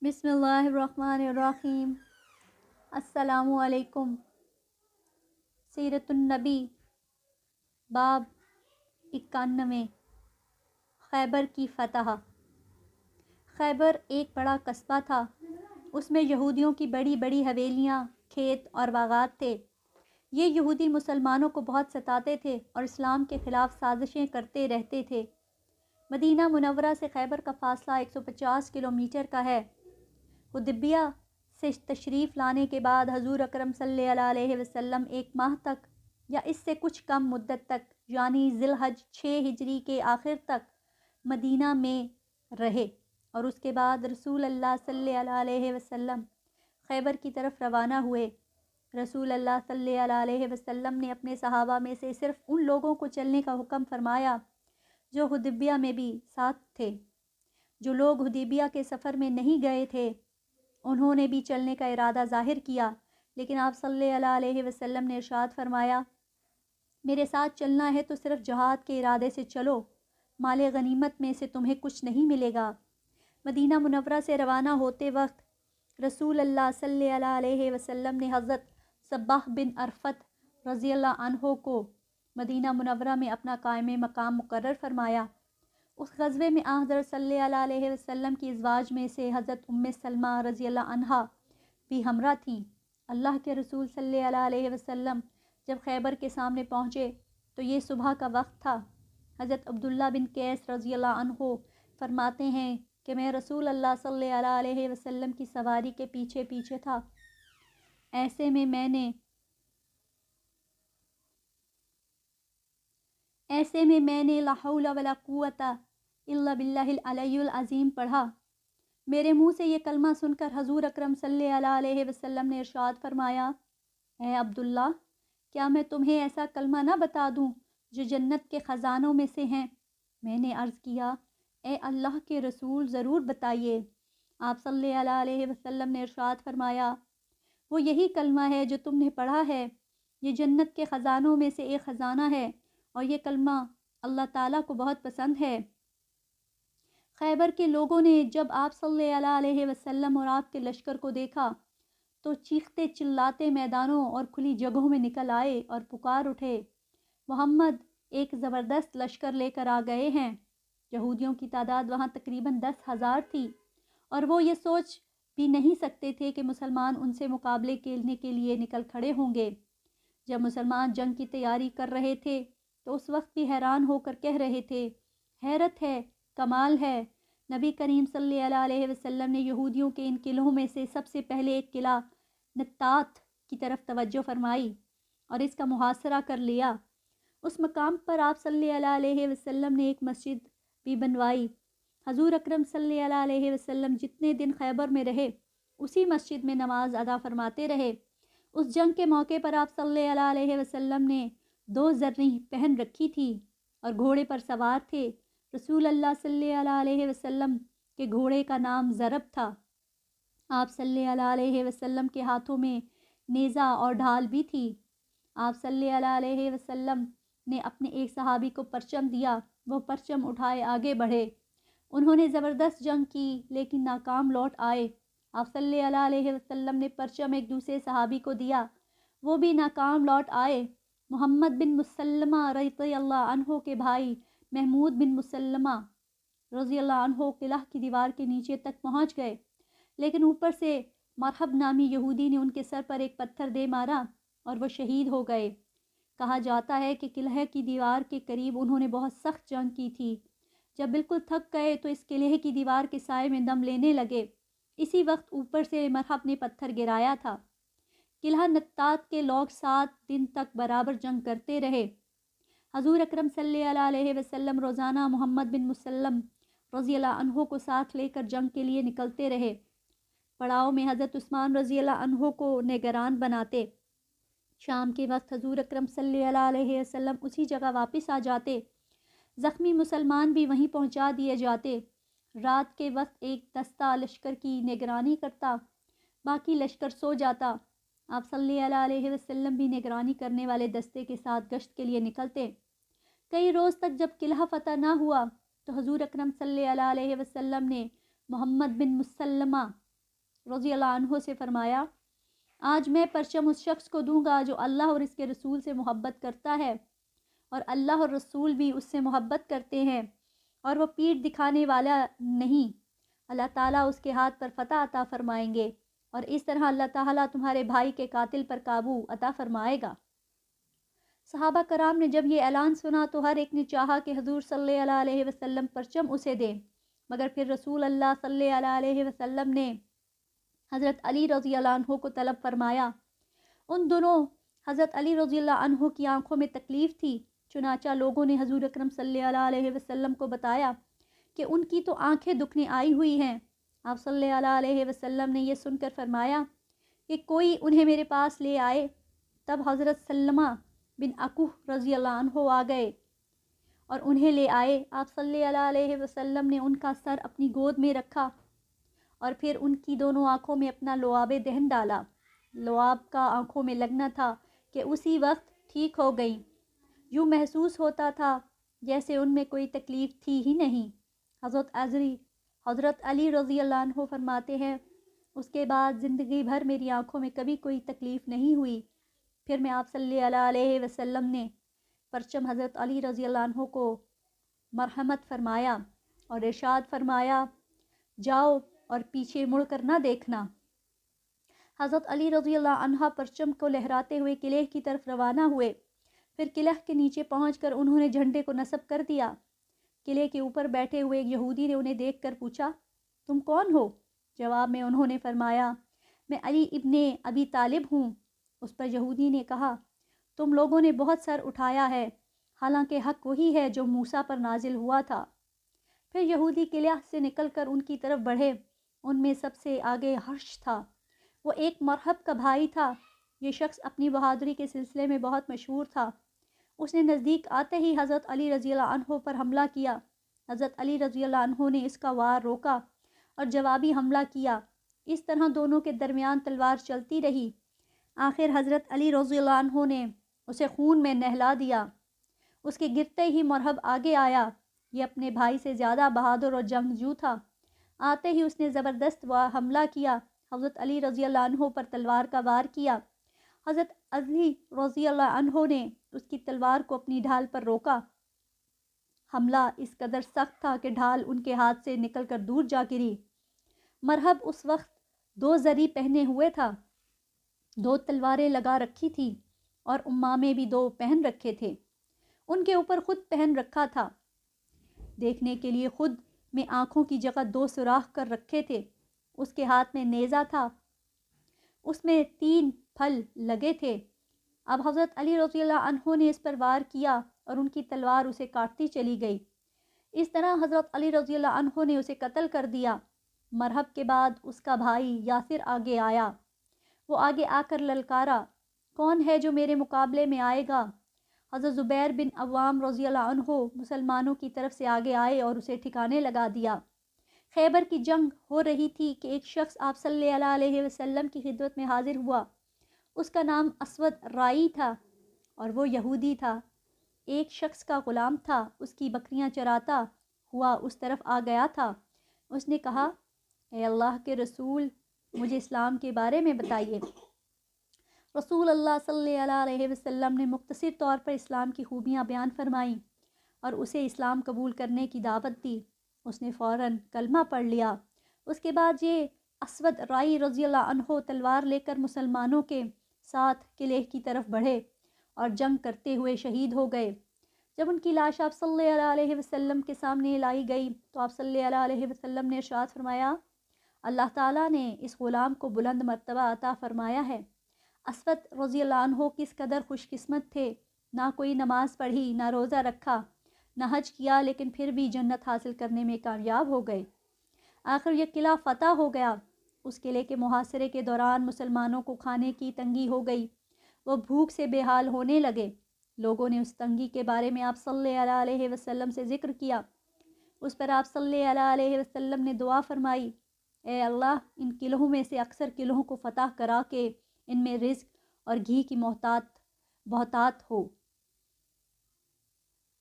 بسم اللہ الرحمن الرحیم۔ السلام علیکم۔ سیرت النبی باب 91۔ خیبر کی فتح۔ خیبر ایک بڑا قصبہ تھا۔ اس میں یہودیوں کی بڑی بڑی حویلیاں، کھیت اور باغات تھے۔ یہ یہودی مسلمانوں کو بہت ستاتے تھے اور اسلام کے خلاف سازشیں کرتے رہتے تھے۔ مدینہ منورہ سے خیبر کا فاصلہ 150 کلومیٹر کا ہے۔ حدیبیہ سے تشریف لانے کے بعد حضور اکرم صلی اللہ علیہ وسلم 1 ماہ تک یا اس سے کچھ کم مدت تک یعنی ذی الحج 6 ہجری کے آخر تک مدینہ میں رہے، اور اس کے بعد رسول اللہ صلی اللہ علیہ وسلم خیبر کی طرف روانہ ہوئے۔ رسول اللہ صلی اللہ علیہ وسلم نے اپنے صحابہ میں سے صرف ان لوگوں کو چلنے کا حکم فرمایا جو حدیبیہ میں بھی ساتھ تھے۔ جو لوگ حدیبیہ کے سفر میں نہیں گئے تھے انہوں نے بھی چلنے کا ارادہ ظاہر کیا، لیکن آپ صلی اللہ علیہ وسلم نے ارشاد فرمایا، میرے ساتھ چلنا ہے تو صرف جہاد کے ارادے سے چلو، مال غنیمت میں سے تمہیں کچھ نہیں ملے گا۔ مدینہ منورہ سے روانہ ہوتے وقت رسول اللہ صلی اللہ علیہ وسلم نے حضرت صباح بن عرفت رضی اللہ عنہ کو مدینہ منورہ میں اپنا قائم مقام مقرر فرمایا۔ اس غزوے میں حضرت صلی اللہ علیہ وسلم کی ازواج میں سے حضرت ام سلمہ رضی اللہ عنہا بھی ہمراہ تھیں۔ اللہ کے رسول صلی اللہ علیہ وسلم جب خیبر کے سامنے پہنچے تو یہ صبح کا وقت تھا۔ حضرت عبداللہ بن قیس رضی اللہ عنہ فرماتے ہیں کہ میں رسول اللہ صلی اللہ علیہ وسلم کی سواری کے پیچھے پیچھے تھا۔ ایسے میں میں نے لا حول ولا قوت الا باللہ العلی العظیم پڑھا۔ میرے منہ سے یہ کلمہ سن کر حضور اکرم صلی اللہ علیہ وسلم نے ارشاد فرمایا، اے عبداللہ، کیا میں تمہیں ایسا کلمہ نہ بتا دوں جو جنت کے خزانوں میں سے ہیں؟ میں نے عرض کیا، اے اللہ کے رسول، ضرور بتائیے۔ آپ صلی اللہ علیہ وسلم نے ارشاد فرمایا، وہ یہی کلمہ ہے جو تم نے پڑھا ہے، یہ جنت کے خزانوں میں سے ایک خزانہ ہے اور یہ کلمہ اللہ تعالیٰ کو بہت پسند ہے۔ خیبر کے لوگوں نے جب آپ صلی اللہ علیہ وسلم اور آپ کے لشکر کو دیکھا تو چیختے چلاتے میدانوں اور کھلی جگہوں میں نکل آئے اور پکار اٹھے، محمد ایک زبردست لشکر لے کر آ گئے ہیں۔ یہودیوں کی تعداد وہاں تقریباً 10,000 تھی اور وہ یہ سوچ بھی نہیں سکتے تھے کہ مسلمان ان سے مقابلے کرنے کے لیے نکل کھڑے ہوں گے۔ جب مسلمان جنگ کی تیاری کر رہے تھے تو اس وقت بھی حیران ہو کر کہہ رہے تھے، حیرت ہے، کمال ہے۔ نبی کریم صلی اللہ علیہ وسلم نے یہودیوں کے ان قلعوں میں سے سب سے پہلے ایک قلعہ نطات کی طرف توجہ فرمائی اور اس کا محاصرہ کر لیا۔ اس مقام پر آپ صلی اللہ علیہ وسلم نے ایک مسجد بھی بنوائی۔ حضور اکرم صلی اللہ علیہ وسلم جتنے دن خیبر میں رہے اسی مسجد میں نماز ادا فرماتے رہے۔ اس جنگ کے موقع پر آپ صلی اللہ علیہ وسلم نے 2 زریں پہن رکھی تھی اور گھوڑے پر سوار تھے۔ رسول اللہ صلی اللہ علیہ وسلم کے گھوڑے کا نام ضرب تھا۔ آپ صلی اللہ علیہ وسلم کے ہاتھوں میں نیزہ اور ڈھال بھی تھی۔ آپ صلی اللہ علیہ وسلم نے اپنے ایک صحابی کو پرچم دیا، وہ پرچم اٹھائے آگے بڑھے۔ انہوں نے زبردست جنگ کی لیکن ناکام لوٹ آئے۔ آپ صلی اللہ علیہ وسلم نے پرچم ایک دوسرے صحابی کو دیا، وہ بھی ناکام لوٹ آئے۔ محمد بن مسلمہ رضی اللہ عنہ کے بھائی محمود بن مسلمہ رضی اللہ عنہ قلعہ کی دیوار کے نیچے تک پہنچ گئے، لیکن اوپر سے مرحب نامی یہودی نے ان کے سر پر ایک پتھر دے مارا اور وہ شہید ہو گئے۔ کہا جاتا ہے کہ قلعہ کی دیوار کے قریب انہوں نے بہت سخت جنگ کی تھی۔ جب بالکل تھک گئے تو اس قلعے کی دیوار کے سائے میں دم لینے لگے۔ اسی وقت اوپر سے مرحب نے پتھر گرایا تھا۔ قلعہ نطات کے لوگ 7 دن تک برابر جنگ کرتے رہے۔ حضور اکرم صلی اللہ علیہ وسلم روزانہ محمد بن مسلم رضی اللہ عنہ کو ساتھ لے کر جنگ کے لیے نکلتے رہے۔ پڑاؤ میں حضرت عثمان رضی اللہ عنہ کو نگران بناتے۔ شام کے وقت حضور اکرم صلی اللہ علیہ وسلم اسی جگہ واپس آ جاتے۔ زخمی مسلمان بھی وہیں پہنچا دیے جاتے۔ رات کے وقت ایک دستہ لشکر کی نگرانی کرتا، باقی لشکر سو جاتا۔ آپ صلی اللہ علیہ وسلم بھی نگرانی کرنے والے دستے کے ساتھ گشت کے لیے نکلتے۔ کئی روز تک جب قلعہ فتح نہ ہوا تو حضور اکرم صلی اللہ علیہ وسلم نے محمد بن مسلمہ रज़ी अल्लाह अन्हो से फरमाया, आज मैं परचम उस शख्स को दूंगा जो अल्लाह और इसके रसूल से मोहब्बत करता है और अल्लाह और रसूल भी उससे मोहब्बत करते हैं और वो पीठ दिखाने वाला नहीं। अल्लाह ताला उसके हाथ पर फ़तह अता फ़रमाएंगे और इस तरह अल्लाह ताला तुम्हारे भाई के कातिल पर काबू अता फ़रमाएगा। सहाबा कराम ने जब ये ऐलान सुना तो हर एक ने चाहा कि हुज़ूर सल्लल्लाहु अलैहि वसल्लम परचम उसे दें, मगर फिर रसूल अल्लाह सल्लल्लाहु अलैहि वसल्लम ने हज़रत अली रज़ी अल्लाह अन्हु को तलब फ़रमाया। उन दोनों हज़रत अली रज़ी अल्लाह अन्हु की आंखों में तकलीफ़ थी, चुनाचा लोगों ने हज़ूर अकरम सल्लल्लाहु अलैहि वसल्लम को बताया कि उनकी तो आंखें दुखने आई हुई हैं। आप सल्लल्लाहु अलैहि वसल्लम ने यह सुनकर फरमाया कि कोई उन्हें मेरे पास ले आए। तब हज़रत सल्लमा बिन अकुह रज़ी अल्लाह अन्हु आ गए और उन्हें ले आए। आप सल्लल्लाहु अलैहि वसल्लम ने उनका सर अपनी गोद में रखा और फिर उनकी दोनों आँखों में अपना लुआब दहन डाला। लुआब का आँखों में लगना था कि उसी वक्त ठीक हो गई। यूँ महसूस होता था जैसे उनमें कोई तकलीफ़ थी ही नहीं। हज़रत अली रज़ी अल्लाह अन्हु फरमाते हैं, उसके बाद ज़िंदगी भर मेरी आँखों में कभी कोई तकलीफ़ नहीं हुई। फिर मैं आप सल्लल्लाहु अलैहि वसल्लम ने परचम हज़रत अली रज़ी अल्लाह अन्हु को मरहमत फ़रमाया और इरशाद फ़रमाया, जाओ और पीछे मुड़ कर ना देखना। हज़रत अली रज़ी अल्लाह अन्हा परचम को लहराते हुए किले की तरफ रवाना हुए। फिर किले के नीचे पहुंचकर उन्होंने झंडे को नस्ब कर दिया। किले के ऊपर बैठे हुए एक यहूदी ने उन्हें देखकर पूछा, तुम कौन हो? जवाब में उन्होंने फरमाया, मैं अली इब्ने अबी तालिब हूँ। उस पर यहूदी ने कहा, तुम लोगों ने बहुत सर उठाया है, हालांकि हक़ वही है जो मूसा पर नाजिल हुआ था। फिर यहूदी किले से निकलकर उनकी तरफ बढ़े। उनमें सबसे आगे हर्ष था। वो एक मरहब का भाई था। ये शख्स अपनी बहादुरी के सिलसिले में बहुत मशहूर था। उसने नज़दीक आते ही हज़रत अली रज़ी अल्लाह अन्हु पर हमला किया। हज़रत अली रज़ी अल्लाह अन्हु ने इसका वार रोका और जवाबी हमला किया। इस तरह दोनों के दरमियान तलवार चलती रही। आखिर हज़रत अली रज़ी अल्लाह अन्हु ने उसे खून में नहला दिया। उसके गिरते ही मरहब आगे आया। ये अपने भाई से ज़्यादा बहादुर और जंगजू था। आते ही उसने ज़बरदस्त हमला किया। हज़रत अली रज़ी अल्लाह अन्हु पर तलवार का वार किया। हज़रत अली रज़ी अल्लाह अन्हु ने उसकी तलवार को अपनी ढाल पर रोका। हमला इस कदर सख्त था कि ढाल उनके हाथ से निकलकर दूर जा गिरी। मरहब उस वक्त 2 ज़री पहने हुए था, 2 तलवारें लगा रखी थी और उम्मामे भी 2 पहन रखे थे। उनके ऊपर खुद पहन रखा था। देखने के लिए खुद में आँखों की जगह 2 सुराख कर रखे थे। उसके हाथ में नेज़ा था, उसमें 3 फल लगे थे। अब हज़रत अली रज़ी अल्लाह अन्हु ने इस पर वार किया और उनकी तलवार उसे काटती चली गई। इस तरह हज़रत अली रज़ी अल्लाह अन्हु ने उसे कत्ल कर दिया। मरहब के बाद उसका भाई यासिर आगे आया। वो आगे आकर ललकारा, कौन है जो मेरे मुकाबले में आएगा? हज़रत ज़ुबैर बिन अव्वाम रज़ी अल्लाह अन्हु मुसलमानों की तरफ से आगे आए और उसे ठिकाने लगा दिया। खैबर की जंग हो रही थी कि एक शख्स आप सल्लल्लाहु अलैहि वसल्लम की खिदमत में हाजिर हुआ। उसका नाम असवद राई था और वो यहूदी था। एक शख्स का ग़ुलाम था, उसकी बकरियां चराता हुआ उस तरफ आ गया था। उसने कहा, ए अल्लाह के रसूल, मुझे इस्लाम के बारे में बताइए। रसूल अल्लाह सल्लल्लाहु अलैहि वसल्लम ने मुख्तसर तौर पर इस्लाम की खूबियाँ बयान फरमाईं और उसे इस्लाम कबूल करने की दावत दी। उसने फ़ौरन कलमा पढ़ लिया। उसके बाद ये असवद राई रज़ी अल्लाह अन्हु तलवार लेकर मुसलमानों के साथ किले की तरफ बढ़े और जंग करते हुए शहीद हो गए। जब उनकी लाश आप सल्लल्लाहु अलैहि वसल्लम के सामने लाई गई तो आप सल्लल्लाहु अलैहि वसल्लम ने इरशाद फरमाया, अल्लाह ताला ने इस ग़ुलाम को बुलंद मर्तबा अता फरमाया है। असवद रज़ी अल्लाह अन्हु किस कदर खुशकिस्मत थे। ना कोई नमाज पढ़ी, ना रोज़ा रखा, ना हज किया, लेकिन फिर भी जन्नत हासिल करने में कामयाब हो गए। आखिर यह किला फ़तह हो गया। उस किले के मुहासरे के दौरान मुसलमानों को खाने की तंगी हो गई। वो भूख से बेहाल होने लगे। लोगों ने उस तंगी के बारे में आप सल्लल्लाहु अलैहि वसल्लम से ज़िक्र किया। उस पर आप सल्लल्लाहु अलैहि वसल्लम ने दुआ फरमाई, ए अल्लाह, इन किलों में से अक्सर किलों को फ़तह करा के इनमें रिज़्क़ और घी की बहुतात हो।